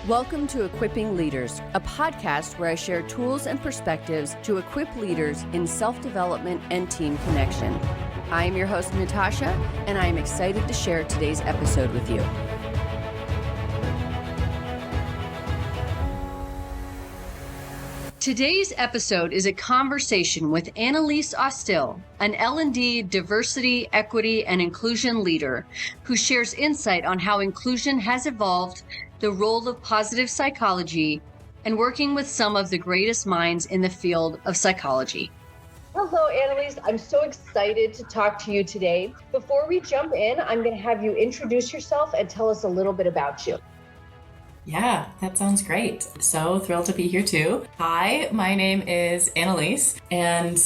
Welcome to Equipping Leaders, a podcast where I share tools and perspectives to equip leaders in self-development and team connection. I am your host, Natasha, and I am excited to share today's episode with you. Today's episode is a conversation with Annelise Austill, an L&D diversity, equity, and inclusion leader who shares insight on how inclusion has evolved, the role of positive psychology, and working with some of the greatest minds in the field of psychology. Hello, Annelise. I'm so excited to talk to you today. Before we jump in, I'm going to have you introduce yourself and tell us a little bit about you. Yeah, that sounds great. So thrilled to be here too. Hi, my name is Annelise, and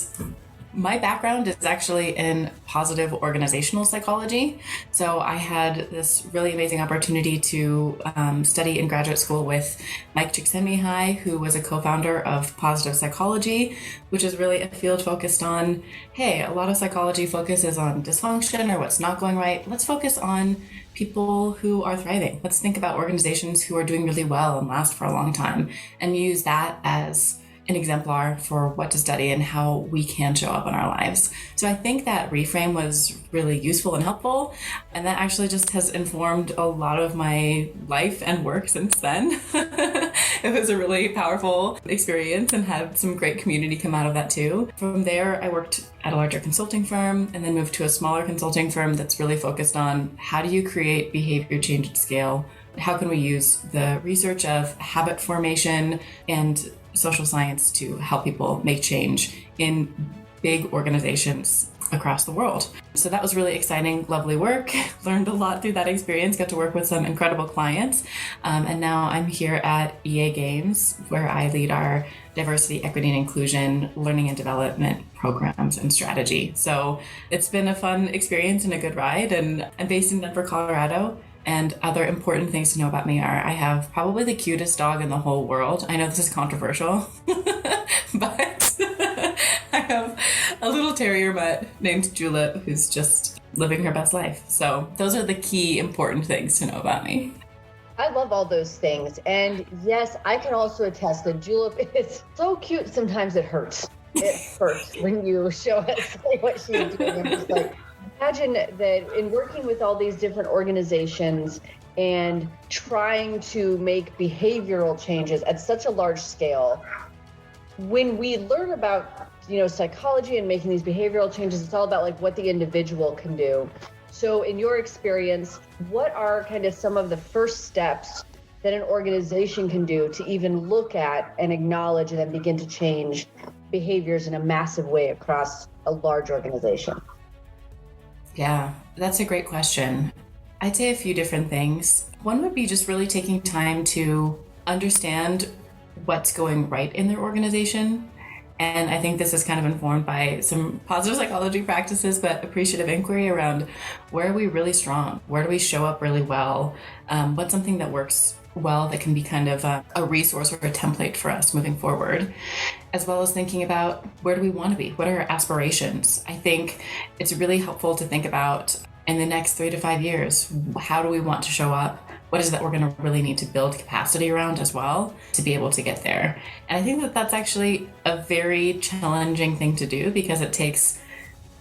my background is actually in positive organizational psychology. So I had this really amazing opportunity to study in graduate school with Mike Csikszentmihalyi, who was a co-founder of Positive Psychology, which is really a field focused on, hey, a lot of psychology focuses on dysfunction or what's not going right. Let's focus on people who are thriving. Let's think about organizations who are doing really well and last for a long time, and use that as an exemplar for what to study and how we can show up in our lives. So I think that reframe was really useful and helpful. And that actually just has informed a lot of my life and work since then. It was a really powerful experience and had some great community come out of that too. From there, I worked at a larger consulting firm and then moved to a smaller consulting firm that's really focused on how do you create behavior change at scale? How can we use the research of habit formation and social science to help people make change in big organizations across the world? So that was really exciting, lovely work. Learned a lot through that experience, got to work with some incredible clients. And now I'm here at EA Games, where I lead our diversity, equity, and inclusion learning and development programs and strategy. So it's been a fun experience and a good ride. And I'm based in Denver, Colorado. And other important things to know about me are I have probably the cutest dog in the whole world. I know this is controversial, but I have a little terrier mutt named Julep who's just living her best life. So those are the key important things to know about me. I love all those things. And yes, I can also attest that Julep is so cute. Sometimes it hurts. It hurts when you show us what she's doing. I'm just like, imagine that in working with all these different organizations and trying to make behavioral changes at such a large scale, when we learn about, psychology and making these behavioral changes, it's all about like what the individual can do. So in your experience, what are kind of some of the first steps that an organization can do to even look at and acknowledge and then begin to change behaviors in a massive way across a large organization? Yeah, that's a great question. I'd say a few different things. One would be just really taking time to understand what's going right in their organization. And I think this is kind of informed by some positive psychology practices, but appreciative inquiry around where are we really strong? Where do we show up really well? What's something that works well that can be kind of a resource or a template for us moving forward, as well as thinking about where do we want to be? What are our aspirations? I think it's really helpful to think about in the next 3 to 5 years, how do we want to show up? What is it that we're going to really need to build capacity around as well to be able to get there? And I think that that's actually a very challenging thing to do because it takes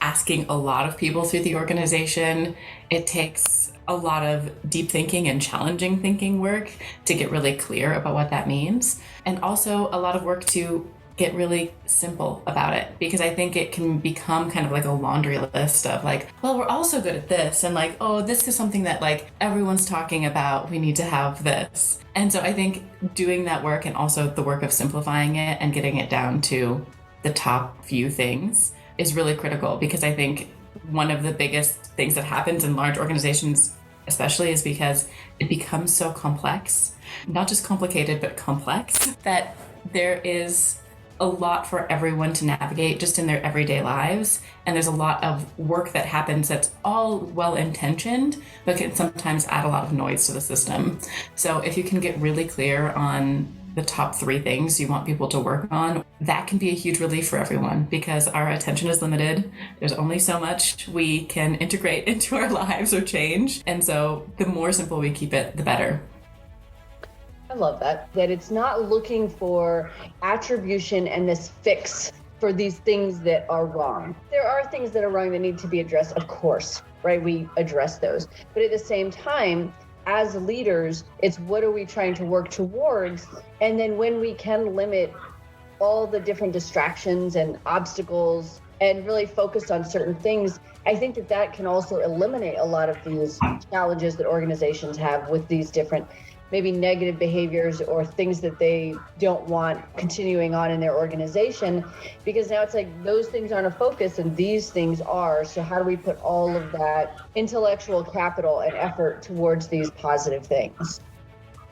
asking a lot of people through the organization. It takes a lot of deep thinking and challenging thinking work to get really clear about what that means. And also a lot of work to get really simple about it, because I think it can become kind of like a laundry list of like, well, we're also good at this. And like, oh, this is something that like everyone's talking about. We need to have this. And so I think doing that work and also the work of simplifying it and getting it down to the top few things is really critical, because I think one of the biggest things that happens in large organizations especially is because it becomes so complex, not just complicated, but complex, that there is a lot for everyone to navigate just in their everyday lives. And there's a lot of work that happens that's all well-intentioned, but can sometimes add a lot of noise to the system. So if you can get really clear on the top 3 things you want people to work on, that can be a huge relief for everyone, because our attention is limited. There's only so much we can integrate into our lives or change. And so the more simple we keep it, the better. I love that it's not looking for attribution and this fix for these things that are wrong. There are things that are wrong that need to be addressed, of course, right? We address those. But at the same time, as leaders, it's what are we trying to work towards? And then when we can limit all the different distractions and obstacles and really focus on certain things, I think that can also eliminate a lot of these challenges that organizations have with these different maybe negative behaviors or things that they don't want continuing on in their organization, because now it's like those things aren't a focus and these things are. So how do we put all of that intellectual capital and effort towards these positive things?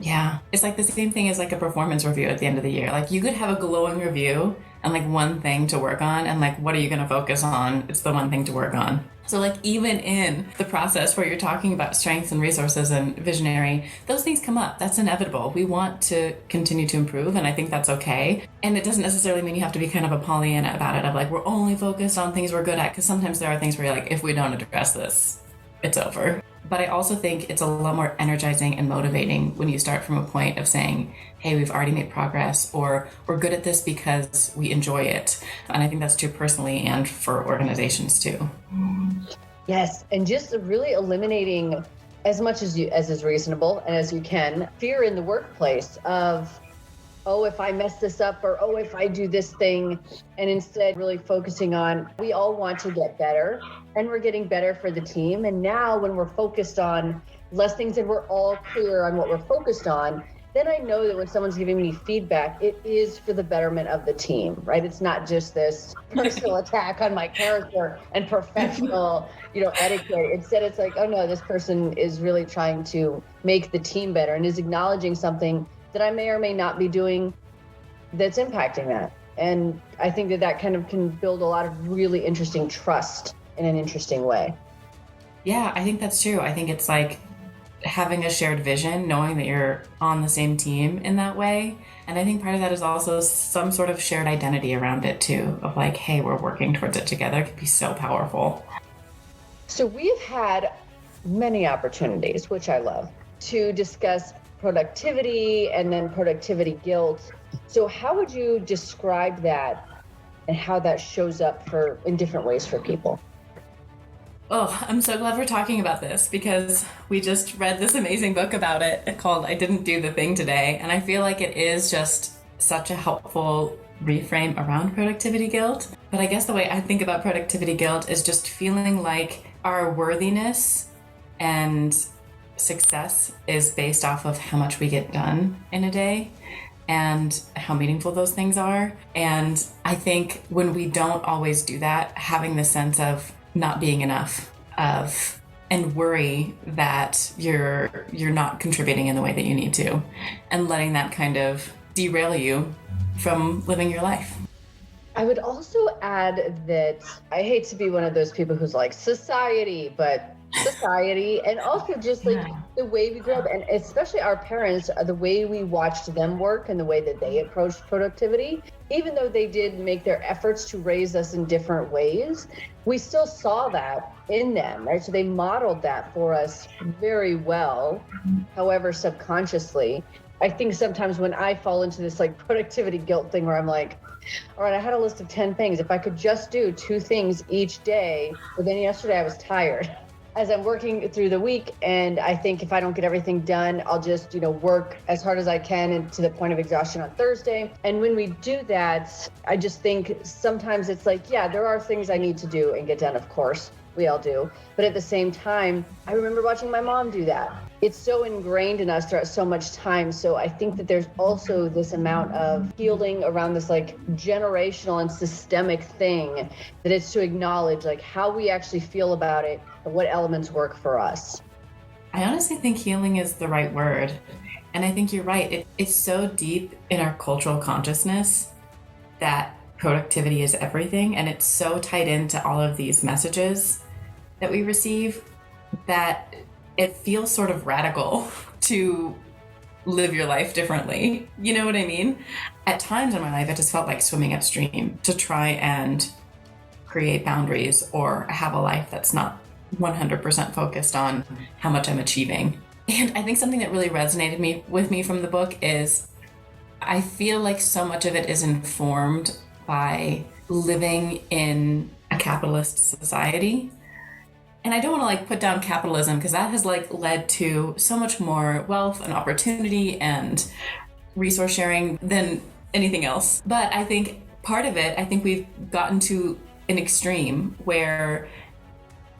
Yeah, it's like the same thing as like a performance review at the end of the year. Like you could have a glowing review and like one thing to work on, and like what are you going to focus on? It's the one thing to work on. So like even in the process where you're talking about strengths and resources and visionary, those things come up. That's inevitable. We want to continue to improve, and I think that's okay. And it doesn't necessarily mean you have to be kind of a Pollyanna about it, of like we're only focused on things we're good at, because sometimes there are things where you're like, if we don't address this, it's over. But I also think it's a lot more energizing and motivating when you start from a point of saying, hey, we've already made progress, or we're good at this because we enjoy it. And I think that's true personally and for organizations too. Yes, and just really eliminating as much as is reasonable and as you can, fear in the workplace of, oh, if I mess this up, or oh, if I do this thing, and instead really focusing on, we all want to get better and we're getting better for the team. And now when we're focused on less things and we're all clear on what we're focused on, then I know that when someone's giving me feedback, it is for the betterment of the team, right? It's not just this personal attack on my character and professional, etiquette. Instead, it's like, oh no, this person is really trying to make the team better and is acknowledging something that I may or may not be doing that's impacting that. And I think that kind of can build a lot of really interesting trust in an interesting way. Yeah, I think that's true. I think it's like having a shared vision, knowing that you're on the same team in that way. And I think part of that is also some sort of shared identity around it too, of like, hey, we're working towards it together. It could be so powerful. So we've had many opportunities, which I love, to discuss productivity and then productivity guilt. So how would you describe that and how that shows up in different ways for people? Oh, I'm so glad we're talking about this, because we just read this amazing book about it called I Didn't Do the Thing Today. And I feel like it is just such a helpful reframe around productivity guilt. But I guess the way I think about productivity guilt is just feeling like our worthiness and success is based off of how much we get done in a day and how meaningful those things are. And I think when we don't always do that, having the sense of not being enough and worry that you're not contributing in the way that you need to, and letting that kind of derail you from living your life. I would also add that I hate to be one of those people who's like society, but society, and also just like the way we grew up, and especially our parents, the way we watched them work and the way that they approached productivity, even though they did make their efforts to raise us in different ways, we still saw that in them, right? So they modeled that for us very well, however, subconsciously. I think sometimes when I fall into this like productivity guilt thing where I'm like, all right, I had a list of 10 things. If I could just do 2 things each day, but then yesterday I was tired. As I'm working through the week, and I think if I don't get everything done, I'll just, work as hard as I can and to the point of exhaustion on Thursday. And when we do that, I just think sometimes it's like, yeah, there are things I need to do and get done, of course. We all do. But at the same time, I remember watching my mom do that. It's so ingrained in us throughout so much time. So I think that there's also this amount of healing around this like generational and systemic thing, that it's to acknowledge like how we actually feel about it and what elements work for us. I honestly think healing is the right word. And I think you're right. It's so deep in our cultural consciousness that productivity is everything. And it's so tied into all of these messages that we receive that it feels sort of radical to live your life differently. You know what I mean? At times in my life, it just felt like swimming upstream to try and create boundaries or have a life that's not 100% focused on how much I'm achieving. And I think something that really resonated with me from the book is I feel like so much of it is informed by living in a capitalist society. And I don't want to like put down capitalism because that has like led to so much more wealth and opportunity and resource sharing than anything else. But I think part of it, I think we've gotten to an extreme where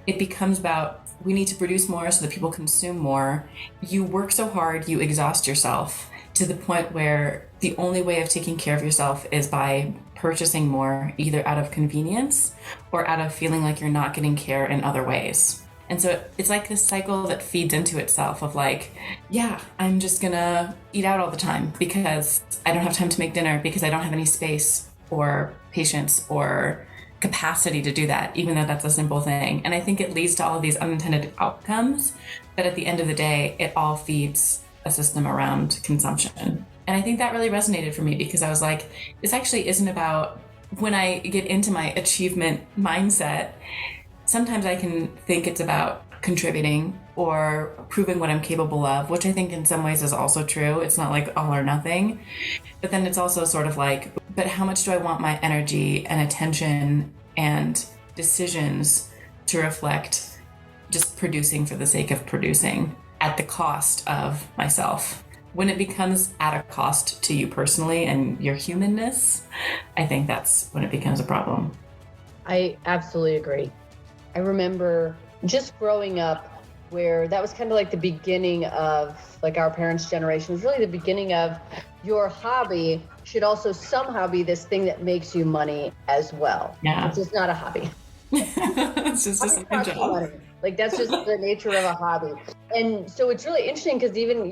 it becomes about we need to produce more so that people consume more. You work so hard, you exhaust yourself to the point where the only way of taking care of yourself is by purchasing more, either out of convenience or out of feeling like you're not getting care in other ways. And so it's like this cycle that feeds into itself of like, yeah, I'm just gonna eat out all the time because I don't have time to make dinner because I don't have any space or patience or capacity to do that, even though that's a simple thing. And I think it leads to all of these unintended outcomes, but at the end of the day, it all feeds a system around consumption. And I think that really resonated for me because I was like, this actually isn't about when I get into my achievement mindset, sometimes I can think it's about contributing or proving what I'm capable of, which I think in some ways is also true. It's not like all or nothing. But then it's also sort of like, but how much do I want my energy and attention and decisions to reflect just producing for the sake of producing at the cost of myself? When it becomes at a cost to you personally and your humanness, I think that's when it becomes a problem. I absolutely agree. I remember just growing up where that was kind of like the beginning of like our parents' generation, was really the beginning of your hobby should also somehow be this thing that makes you money as well. Yeah. It's just not a hobby. It's just a second job. Like that's just the nature of a hobby. And so it's really interesting because even,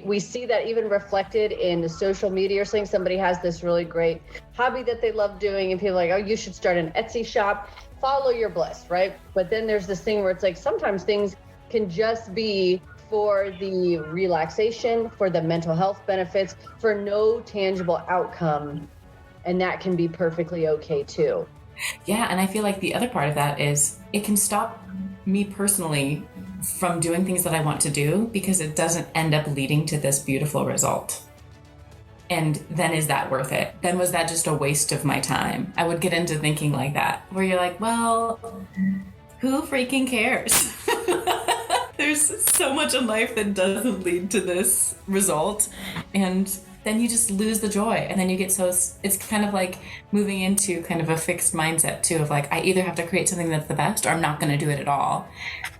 we see that even reflected in social media or something. Somebody has this really great hobby that they love doing and people are like, oh, you should start an Etsy shop, follow your bliss, right? But then there's this thing where it's like sometimes things can just be for the relaxation, for the mental health benefits, for no tangible outcome. And that can be perfectly okay too. Yeah, and I feel like the other part of that is it can stop me personally from doing things that I want to do because it doesn't end up leading to this beautiful result. And then is that worth it? Then was that just a waste of my time? I would get into thinking like that, where you're like, well, who freaking cares? There's so much in life that doesn't lead to this result. And then you just lose the joy. And then you get it's kind of like moving into kind of a fixed mindset too of like, I either have to create something that's the best or I'm not going to do it at all.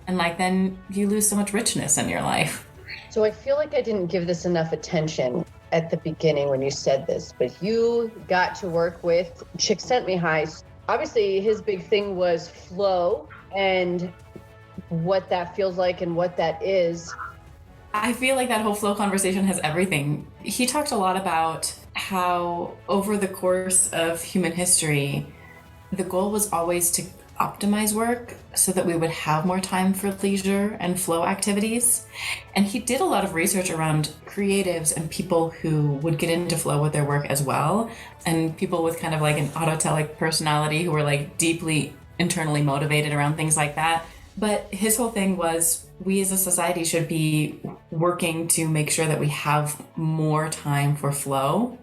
And like, then you lose so much richness in your life. So I feel like I didn't give this enough attention at the beginning when you said this, but you got to work with Csikszentmihalyi. Obviously his big thing was flow and what that feels like and what that is. I feel like that whole flow conversation has everything. He talked a lot about how over the course of human history, the goal was always to optimize work so that we would have more time for leisure and flow activities. And he did a lot of research around creatives and people who would get into flow with their work as well. And people with kind of like an autotelic personality who were like deeply internally motivated around things like that. But his whole thing was we as a society should be working to make sure that we have more time for flow.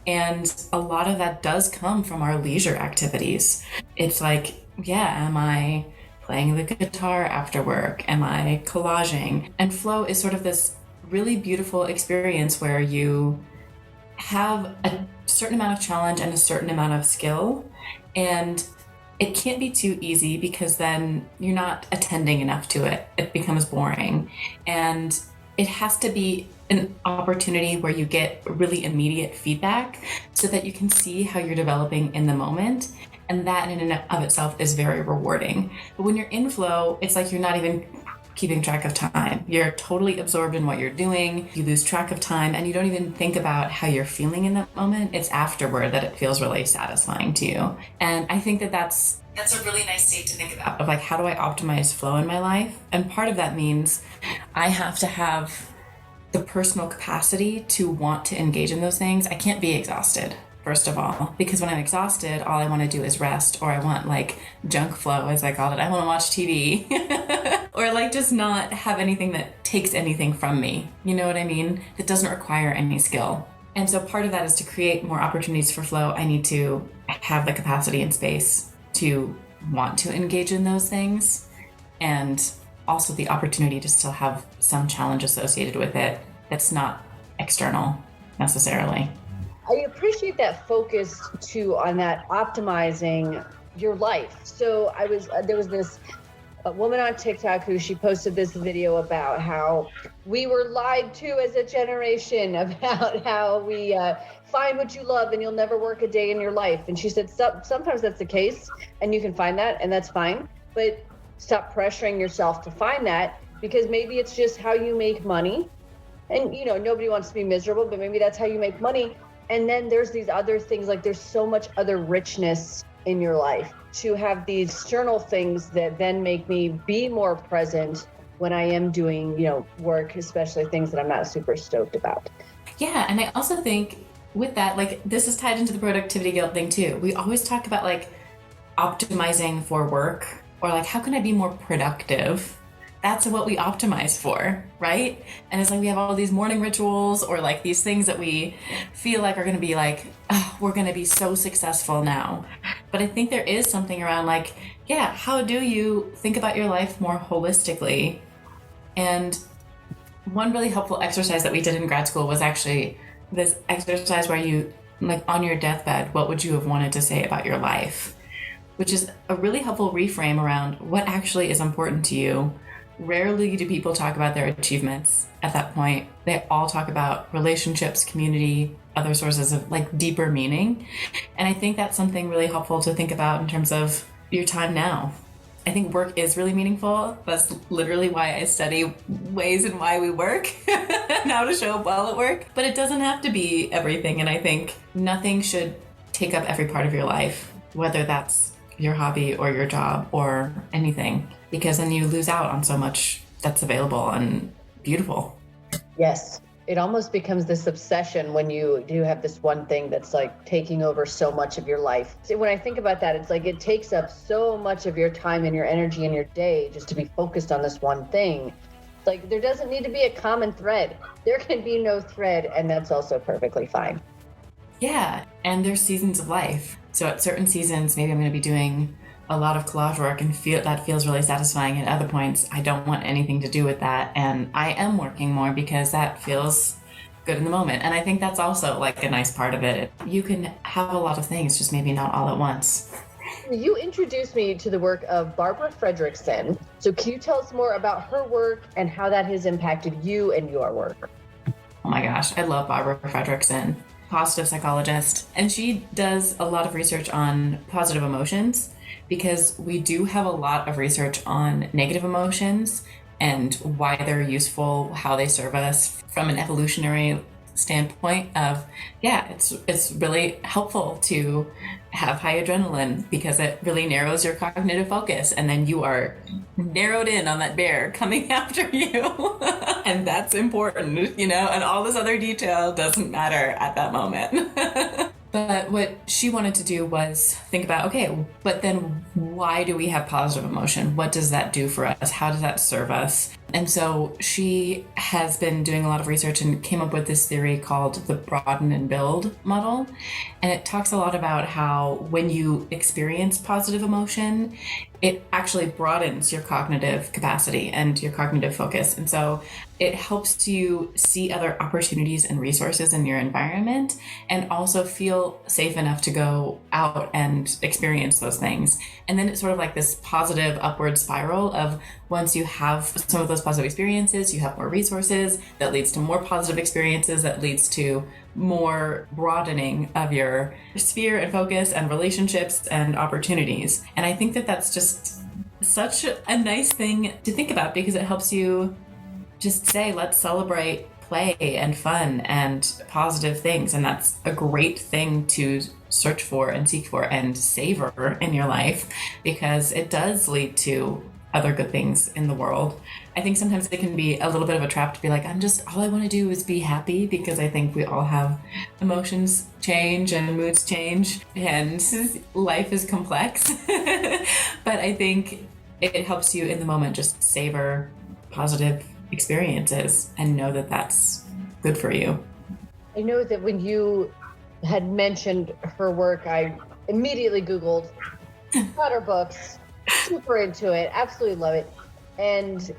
And a lot of that does come from our leisure activities. It's like, yeah, am I playing the guitar after work? Am I collaging? And flow is sort of this really beautiful experience where you have a certain amount of challenge and a certain amount of skill. And it can't be too easy because then you're not attending enough to it. It becomes boring. And it has to be an opportunity where you get really immediate feedback so that you can see how you're developing in the moment. And that in and of itself is very rewarding. But when you're in flow, it's like you're not even keeping track of time. You're totally absorbed in what you're doing. You lose track of time and you don't even think about how you're feeling in that moment. It's afterward that it feels really satisfying to you. And I think that that's a really nice state to think about of like, how do I optimize flow in my life? And part of that means I have to have the personal capacity to want to engage in those things. I can't be exhausted, first of all, because when I'm exhausted, all I want to do is rest, or I want like junk flow, as I call it. I want to watch TV. or like just not have anything that takes anything from me. You know what I mean? That doesn't require any skill. And so part of that is to create more opportunities for flow. I need to have the capacity and space to want to engage in those things, and also the opportunity to still have some challenge associated with it that's not external necessarily. I appreciate that focus too on that optimizing your life. So there was this woman on TikTok who she posted this video about how we were lied to as a generation about how we find what you love and you'll never work a day in your life. And she said sometimes that's the case and you can find that and that's fine, but stop pressuring yourself to find that, because maybe it's just how you make money. And nobody wants to be miserable, but maybe that's how you make money. And then there's these other things, like there's so much other richness in your life to have these external things that then make me be more present when I am doing, work, especially things that I'm not super stoked about. Yeah. And I also think with that, like this is tied into the productivity guilt thing too. We always talk about like optimizing for work, or like, how can I be more productive? That's what we optimize for, right? And it's like we have all these morning rituals, or like these things that we feel like are going to be like, oh, we're going to be so successful now. But I think there is something around like, yeah, how do you think about your life more holistically? And one really helpful exercise that we did in grad school was actually this exercise where you, like on your deathbed, what would you have wanted to say about your life? Which is a really helpful reframe around what actually is important to you. Rarely do people talk about their achievements at that point. They all talk about relationships, community, other sources of like deeper meaning. And I think that's something really helpful to think about in terms of your time now. I think work is really meaningful. That's literally why I study ways and why we work and how to show up well at work. But it doesn't have to be everything. And I think nothing should take up every part of your life, whether that's your hobby or your job or anything, because then you lose out on so much that's available and beautiful. Yes. It almost becomes this obsession when you do have this one thing that's like taking over so much of your life. See, when I think about that, it's like it takes up so much of your time and your energy and your day just to be focused on this one thing. Like there doesn't need to be a common thread. There can be no thread, and that's also perfectly fine. Yeah, and there's seasons of life. So at certain seasons, maybe I'm going to be doing a lot of collage work and that feels really satisfying. At other points, I don't want anything to do with that. And I am working more because that feels good in the moment. And I think that's also like a nice part of it. You can have a lot of things, just maybe not all at once. You introduced me to the work of Barbara Fredrickson. So can you tell us more about her work and how that has impacted you and your work? Oh my gosh, I love Barbara Fredrickson, positive psychologist. And she does a lot of research on positive emotions, because we do have a lot of research on negative emotions and why they're useful, how they serve us from an evolutionary standpoint of, yeah, it's really helpful to have high adrenaline because it really narrows your cognitive focus, and then you are narrowed in on that bear coming after you. And that's important, and all this other detail doesn't matter at that moment. But what she wanted to do was think about, okay, but then why do we have positive emotion? What does that do for us? How does that serve us? And so she has been doing a lot of research and came up with this theory called the broaden and build model. And it talks a lot about how when you experience positive emotion, it actually broadens your cognitive capacity and your cognitive focus. And so it helps you see other opportunities and resources in your environment and also feel safe enough to go out and experience those things. And then it's sort of like this positive upward spiral of once you have some of those positive experiences, you have more resources that leads to more positive experiences, that leads to more broadening of your sphere and focus and relationships and opportunities. And I think that that's just such a nice thing to think about, because it helps you just say, let's celebrate play and fun and positive things. And that's a great thing to search for and seek for and savor in your life, because it does lead to other good things in the world. I think sometimes it can be a little bit of a trap to be like, all I want to do is be happy, because I think we all have emotions change and moods change and life is complex. But I think it helps you in the moment just savor positive experiences and know that that's good for you. I know that when you had mentioned her work, I immediately Googled, got her books, super into it, absolutely love it. And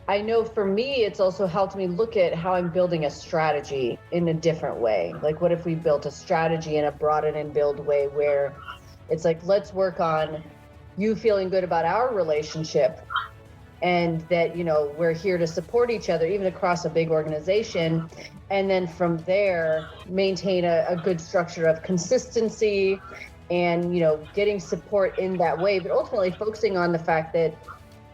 I know for me, it's also helped me look at how I'm building a strategy in a different way. Like, what if we built a strategy in a broaden and build way where it's like, let's work on you feeling good about our relationship, and that, you know, we're here to support each other, even across a big organization. And then from there, maintain a good structure of consistency and, you know, getting support in that way, but ultimately focusing on the fact that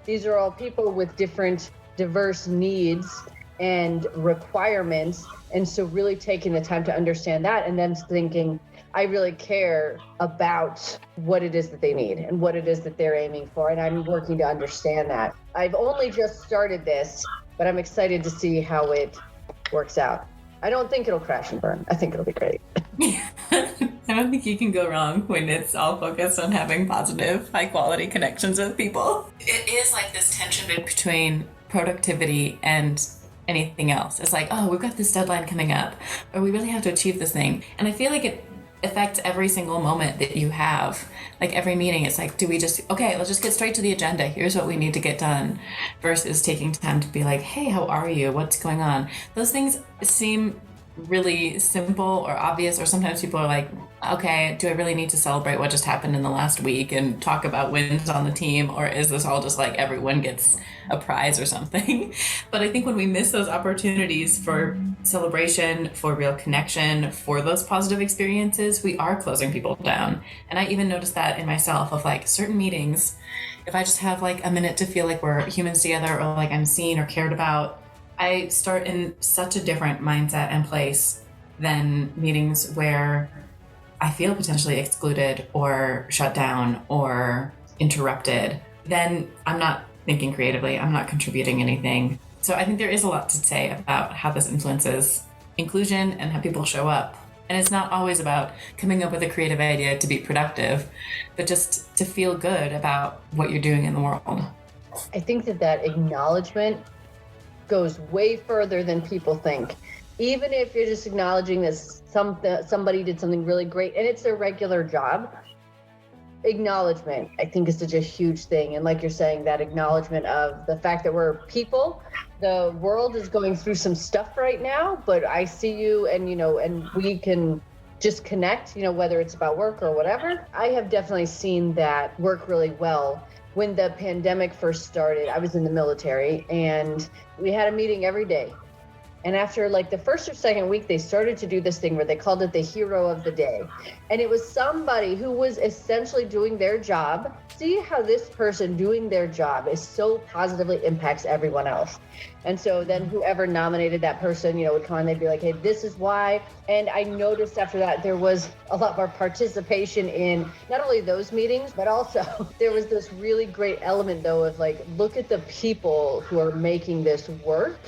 these are all people with different diverse needs and requirements. And so really taking the time to understand that, and then thinking, I really care about what it is that they need and what it is that they're aiming for. And I'm working to understand that. I've only just started this, but I'm excited to see how it works out. I don't think it'll crash and burn. I think it'll be great. I don't think you can go wrong when it's all focused on having positive, high quality connections with people. It is like this tension between productivity and anything else. It's like, oh, we've got this deadline coming up, or we really have to achieve this thing. And I feel like it affects every single moment that you have. Like every meeting, it's like, let's just get straight to the agenda. Here's what we need to get done, versus taking time to be like, hey, how are you? What's going on? Those things seem really simple or obvious, or sometimes people are like, okay, do I really need to celebrate what just happened in the last week and talk about wins on the team, or is this all just like everyone gets a prize or something? But I think when we miss those opportunities for celebration, for real connection, for those positive experiences, we are closing people down. And I even noticed that in myself, of like certain meetings, if I just have like a minute to feel like we're humans together, or like I'm seen or cared about, I start in such a different mindset and place than meetings where I feel potentially excluded or shut down or interrupted. Then I'm not thinking creatively, I'm not contributing anything. So I think there is a lot to say about how this influences inclusion and how people show up. And it's not always about coming up with a creative idea to be productive, but just to feel good about what you're doing in the world. I think that acknowledgement goes way further than people think. Even if you're just acknowledging that somebody did something really great and it's their regular job, acknowledgement, I think, is such a huge thing. And like you're saying, that acknowledgement of the fact that we're people. The world is going through some stuff right now, but I see you, and, you know, and we can just connect, you know, whether it's about work or whatever. I have definitely seen that work really well. When the pandemic first started, I was in the military, and we had a meeting every day. And after like the first or second week, they started to do this thing where they called it the hero of the day. And it was somebody who was essentially doing their job. See how this person doing their job is so positively impacts everyone else. And so then whoever nominated that person, you know, would come on, they'd be like, hey, this is why. And I noticed after that, there was a lot more participation in not only those meetings, but also there was this really great element though of like, look at the people who are making this work.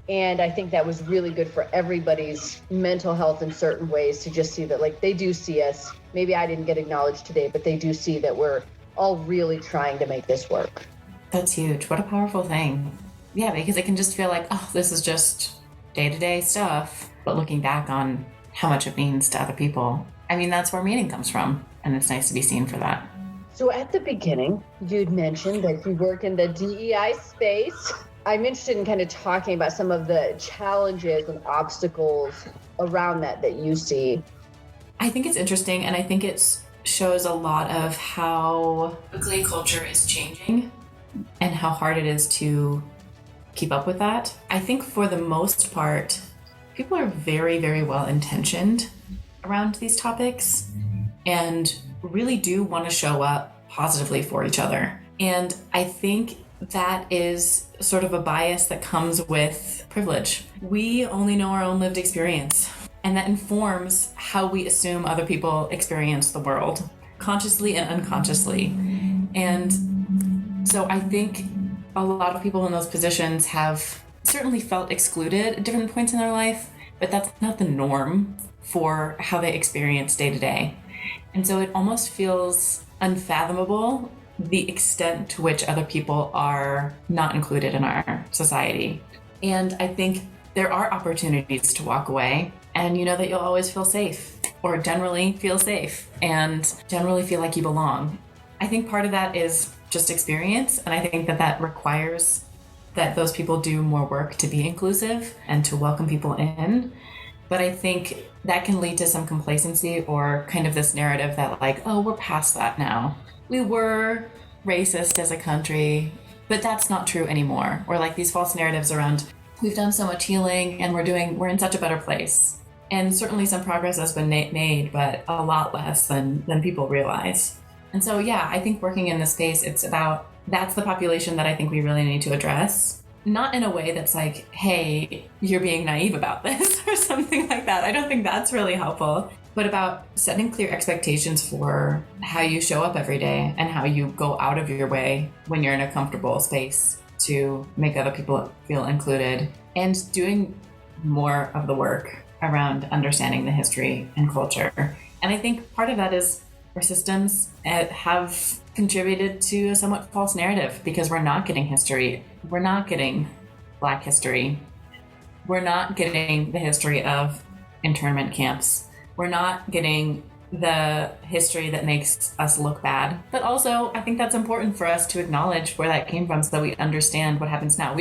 And I think that was really good for everybody's mental health in certain ways, to just see that, like, they do see us. Maybe I didn't get acknowledged today, but they do see that we're all really trying to make this work. That's huge. What a powerful thing. Yeah, because it can just feel like, oh, this is just day-to-day stuff. But looking back on how much it means to other people, I mean, that's where meaning comes from. And it's nice to be seen for that. So at the beginning, you'd mentioned that you work in the DEI space. I'm interested in kind of talking about some of the challenges and obstacles around that you see. I think it's interesting, and I think it shows a lot of how quickly culture is changing and how hard it is to keep up with that. I think for the most part, people are very, very well intentioned around these topics and really do want to show up positively for each other. And I think that is sort of a bias that comes with privilege. We only know our own lived experience, and that informs how we assume other people experience the world, consciously and unconsciously. And so I think a lot of people in those positions have certainly felt excluded at different points in their life, but that's not the norm for how they experience day to day. And so it almost feels unfathomable the extent to which other people are not included in our society. And I think there are opportunities to walk away, and you know that you'll always feel safe, or generally feel safe, and generally feel like you belong. I think part of that is just experience, and I think that requires that those people do more work to be inclusive and to welcome people in. But I think that can lead to some complacency, or kind of this narrative that like, oh, we're past that now. We were racist as a country, but that's not true anymore. Or like these false narratives around, we've done so much healing and we're in such a better place. And certainly some progress has been made, but a lot less than people realize. And so, yeah, I think working in this space, that's the population that I think we really need to address. Not in a way that's like, hey, you're being naive about this or something like that. I don't think that's really helpful. But about setting clear expectations for how you show up every day and how you go out of your way when you're in a comfortable space to make other people feel included, and doing more of the work around understanding the history and culture. And I think part of that is our systems have contributed to a somewhat false narrative, because we're not getting history. We're not getting Black history. We're not getting the history of internment camps. We're not getting the history that makes us look bad. But also, I think that's important for us to acknowledge where that came from so that we understand what happens now.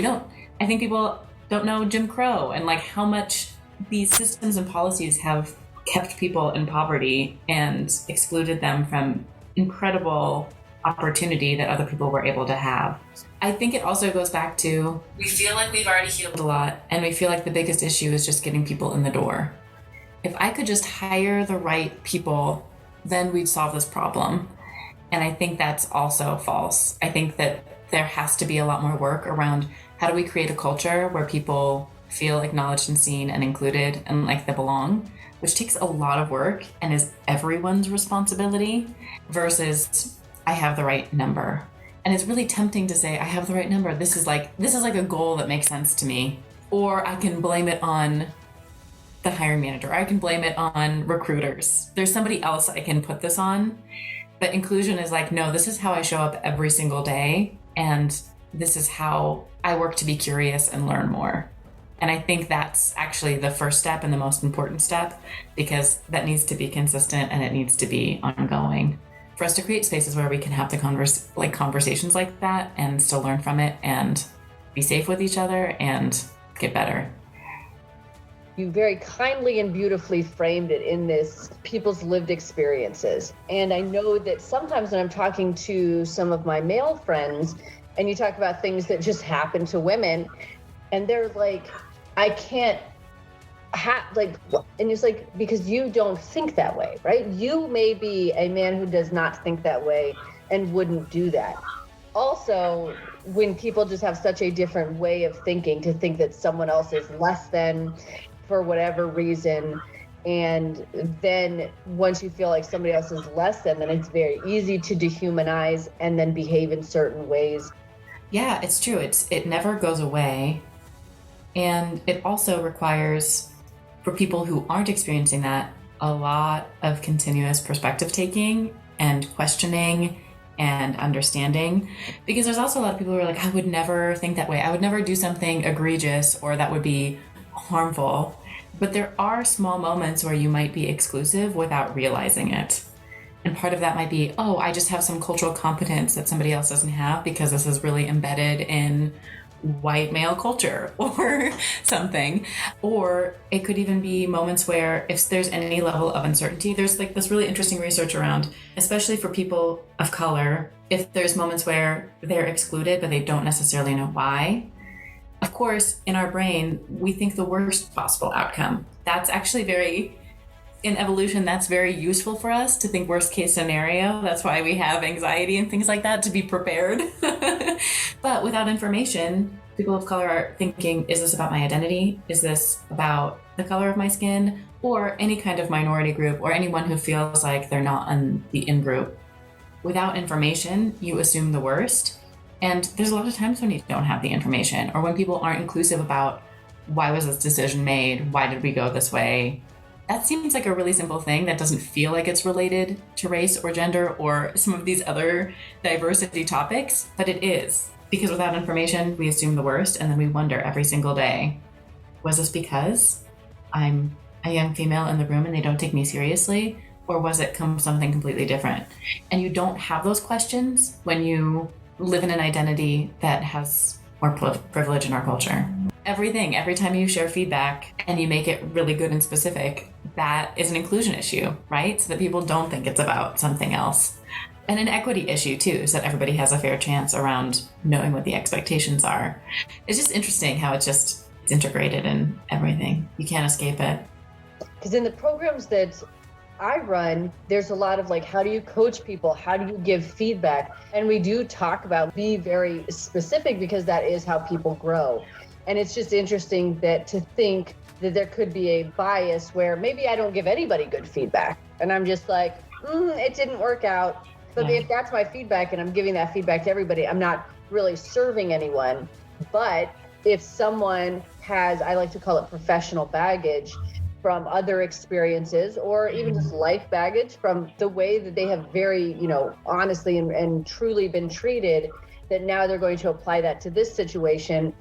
I think people don't know Jim Crow and like how much these systems and policies have kept people in poverty and excluded them from incredible opportunity that other people were able to have. I think it also goes back to, we feel like we've already healed a lot, and we feel like the biggest issue is just getting people in the door. If I could just hire the right people, then we'd solve this problem. And I think that's also false. I think that there has to be a lot more work around how do we create a culture where people feel acknowledged and seen and included and like they belong, which takes a lot of work and is everyone's responsibility, versus I have the right number. And it's really tempting to say, I have the right number. This is like a goal that makes sense to me. Or I can blame it on the hiring manager. I can blame it on recruiters. There's somebody else I can put this on. But inclusion is like, no, this is how I show up every single day. And this is how I work to be curious and learn more. And I think that's actually the first step and the most important step, because that needs to be consistent and it needs to be ongoing for us to create spaces where we can have the conversations like that and still learn from it and be safe with each other and get better. You very kindly and beautifully framed it in this people's lived experiences. And I know that sometimes when I'm talking to some of my male friends and you talk about things that just happen to women, and they're like, I can't and it's like, because you don't think that way, right? You may be a man who does not think that way and wouldn't do that. Also, when people just have such a different way of thinking, to think that someone else is less than for whatever reason, and then once you feel like somebody else is less than, then it's very easy to dehumanize and then behave in certain ways. Yeah, it's true. It never goes away. And it also requires, for people who aren't experiencing that, a lot of continuous perspective taking and questioning and understanding. Because there's also a lot of people who are like, I would never think that way. I would never do something egregious or that would be harmful. But there are small moments where you might be exclusive without realizing it. And part of that might be, oh, I just have some cultural competence that somebody else doesn't have because this is really embedded in white male culture or something. Or it could even be moments where if there's any level of uncertainty, there's like this really interesting research around, especially for people of color, if there's moments where they're excluded, but they don't necessarily know why. Of course, in our brain, we think the worst possible outcome. That's actually in evolution, that's very useful for us to think worst case scenario. That's why we have anxiety and things like that, to be prepared. But without information, people of color are thinking, is this about my identity? Is this about the color of my skin? Or any kind of minority group, or anyone who feels like they're not in the in-group. Without information, you assume the worst. And there's a lot of times when you don't have the information, or when people aren't inclusive about why was this decision made? Why did we go this way? That seems like a really simple thing that doesn't feel like it's related to race or gender or some of these other diversity topics, but it is. Because without information, we assume the worst, and then we wonder every single day, was this because I'm a young female in the room and they don't take me seriously? Or was it something completely different? And you don't have those questions when you live in an identity that has more privilege in our culture. Every time you share feedback and you make it really good and specific, that is an inclusion issue, right? So that people don't think it's about something else. And an equity issue too, so that everybody has a fair chance around knowing what the expectations are. It's just interesting how it's integrated in everything. You can't escape it. Because in the programs that I run, there's a lot of like, how do you coach people? How do you give feedback? And we do talk about be very specific because that is how people grow. And it's just interesting that to think that there could be a bias where maybe I don't give anybody good feedback. And I'm just like, it didn't work out. But if that's my feedback and I'm giving that feedback to everybody, I'm not really serving anyone. But if someone has, I like to call it professional baggage from other experiences, or even just life baggage from the way that they have very, honestly and truly been treated, that now they're going to apply that to this situation.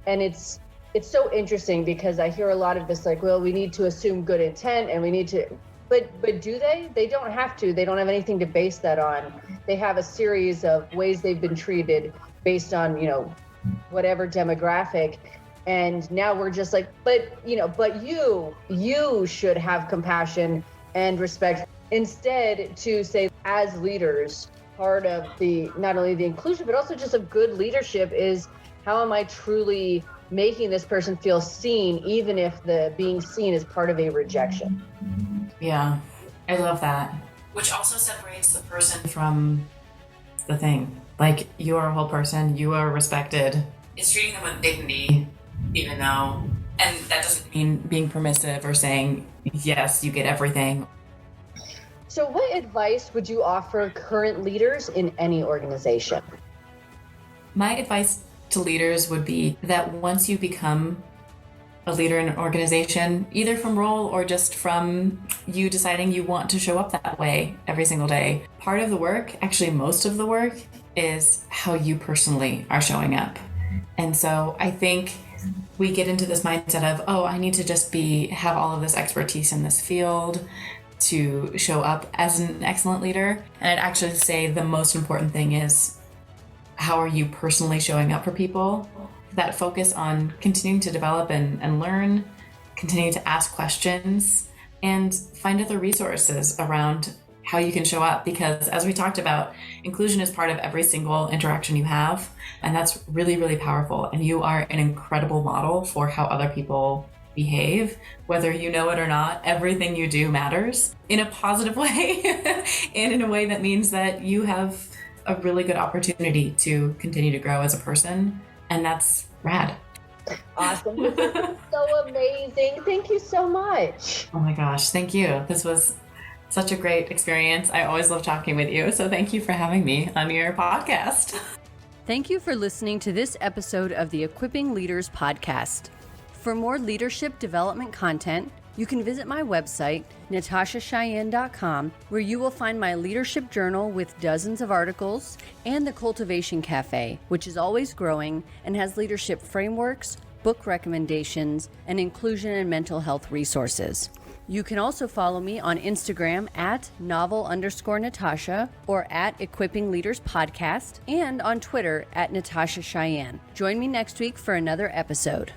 And it's so interesting because I hear a lot of this like, well, we need to assume good intent and we need to, but do they? They don't have to. They don't have anything to base that on. They have a series of ways they've been treated based on, whatever demographic. And now we're just like, but you should have compassion and respect. Instead, to say, as leaders, part of not only the inclusion, but also just a good leadership is, how am I truly making this person feel seen, even if the being seen is part of a rejection? Yeah, I love that. Which also separates the person from the thing. Like, you are a whole person, you are respected. It's treating them with dignity, even though, and that doesn't mean being permissive or saying, yes, you get everything. So what advice would you offer current leaders in any organization? My advice to leaders would be that once you become a leader in an organization, either from role or just from you deciding you want to show up that way every single day, part of the work, actually most of the work, is how you personally are showing up. And so I think we get into this mindset of, I need to just have all of this expertise in this field to show up as an excellent leader. And I'd actually say the most important thing is, how are you personally showing up for people? That focus on continuing to develop and learn, continue to ask questions, and find other resources around how you can show up. Because as we talked about, inclusion is part of every single interaction you have. And that's really, really powerful. And you are an incredible model for how other people behave, whether you know it or not. Everything you do matters in a positive way and in a way that means that you have a really good opportunity to continue to grow as a person. And that's rad. Awesome. This is so amazing. Thank you so much. Oh my gosh, thank you. This was such a great experience. I always love talking with you. So thank you for having me on your podcast. Thank you for listening to this episode of the Equipping Leaders podcast. For more leadership development content, you can visit my website, natashacheyenne.com, where you will find my leadership journal with dozens of articles, and the Cultivation Cafe, which is always growing and has leadership frameworks, book recommendations, and inclusion and mental health resources. You can also follow me on Instagram at novel_Natasha or at Equipping Leaders Podcast, and on Twitter at Natasha Cheyenne. Join me next week for another episode.